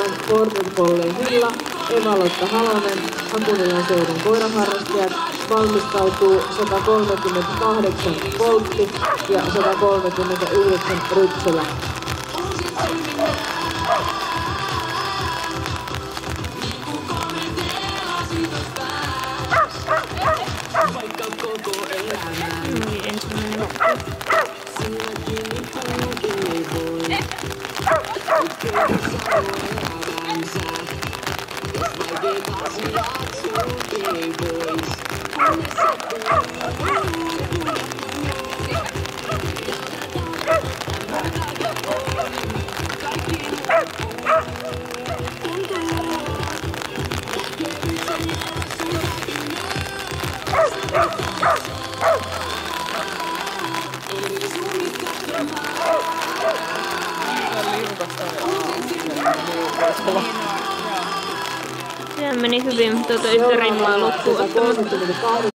Suomen Portinpollin Hilla, Eva-Lotta Halonen, Hakunilan seudun koiraharrastajat valmistautuu 138 Voltti ja 139 Rypsylä. Sehän meni hyvin, mutta yhtä rimmaa loppuun ottamatta.